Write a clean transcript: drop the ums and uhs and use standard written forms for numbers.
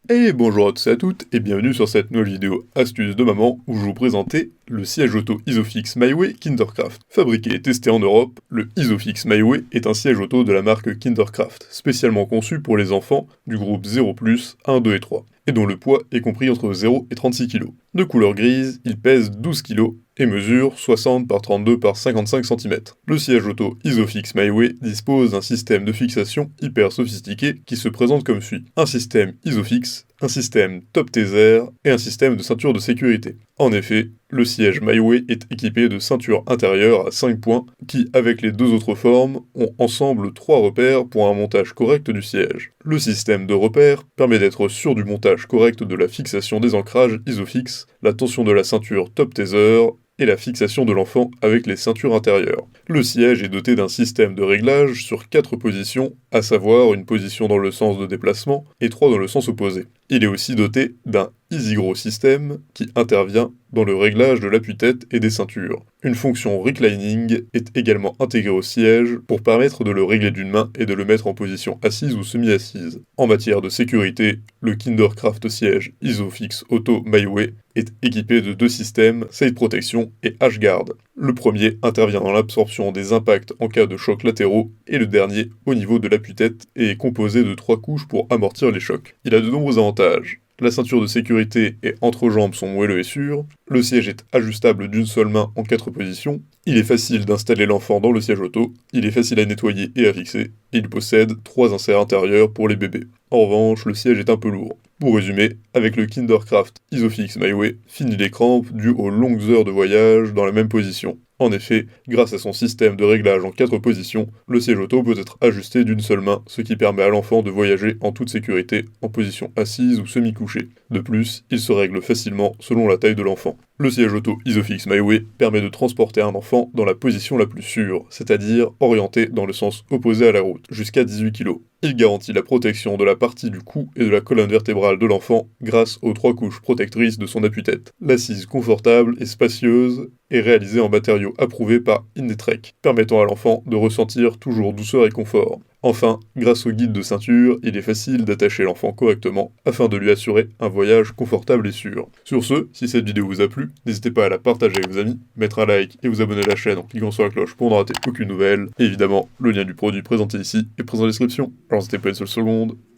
Et bonjour à tous et à toutes, et bienvenue sur cette nouvelle vidéo astuce de maman où je vais vous présenter le siège auto Isofix MyWay Kindercraft. Fabriqué et testé en Europe, le Isofix MyWay est un siège auto de la marque Kindercraft, spécialement conçu pour les enfants du groupe 0+, 1, 2 et 3, et dont le poids est compris entre 0 et 36 kg. De couleur grise, il pèse 12 kg et mesure 60 par 32 par 55 cm. Le siège auto Isofix MyWay dispose d'un système de fixation hyper sophistiqué qui se présente comme suit. Un système Isofix, un système Top Taser et un système de ceinture de sécurité. En effet, le siège MyWay est équipé de ceintures intérieures à 5 points qui, avec les deux autres formes, ont ensemble 3 repères pour un montage correct du siège. Le système de repères permet d'être sûr du montage correct de la fixation des ancrages Isofix, la tension de la ceinture Top Taser et la fixation de l'enfant avec les ceintures intérieures. Le siège est doté d'un système de réglage sur 4 positions, à savoir une position dans le sens de déplacement et 3 dans le sens opposé. Il est aussi doté d'un EasyGrow System qui intervient dans le réglage de l'appui-tête et des ceintures. Une fonction reclining est également intégrée au siège pour permettre de le régler d'une main et de le mettre en position assise ou semi-assise. En matière de sécurité, le Kindercraft siège Isofix Auto MyWay est équipé de 2 systèmes Side Protection et H-Guard. Le premier intervient dans l'absorption des impacts en cas de chocs latéraux et le dernier au niveau de l'appui-tête et est composé de 3 couches pour amortir les chocs. Il a de nombreux avantages. La ceinture de sécurité et entrejambes sont moelleux et sûrs, le siège est ajustable d'une seule main en 4 positions, il est facile d'installer l'enfant dans le siège auto, il est facile à nettoyer et à fixer, et il possède 3 inserts intérieurs pour les bébés. En revanche, le siège est un peu lourd. Pour résumer, avec le Kindercraft Isofix MyWay, fini les crampes dues aux longues heures de voyage dans la même position. En effet, grâce à son système de réglage en 4 positions, le siège auto peut être ajusté d'une seule main, ce qui permet à l'enfant de voyager en toute sécurité en position assise ou semi-couchée. De plus, il se règle facilement selon la taille de l'enfant. Le siège auto Isofix MyWay permet de transporter un enfant dans la position la plus sûre, c'est-à-dire orienté dans le sens opposé à la route, jusqu'à 18 kg. Il garantit la protection de la partie du cou et de la colonne vertébrale de l'enfant grâce aux 3 couches protectrices de son appui-tête. L'assise confortable et spacieuse est réalisée en matériaux approuvés par Indetrek, permettant à l'enfant de ressentir toujours douceur et confort. Enfin, grâce au guide de ceinture, il est facile d'attacher l'enfant correctement afin de lui assurer un voyage confortable et sûr. Sur ce, si cette vidéo vous a plu, n'hésitez pas à la partager avec vos amis, mettre un like et vous abonner à la chaîne en cliquant sur la cloche pour ne rater aucune nouvelle. Et évidemment, le lien du produit présenté ici est présent en description. Alors n'hésitez pas une seule seconde.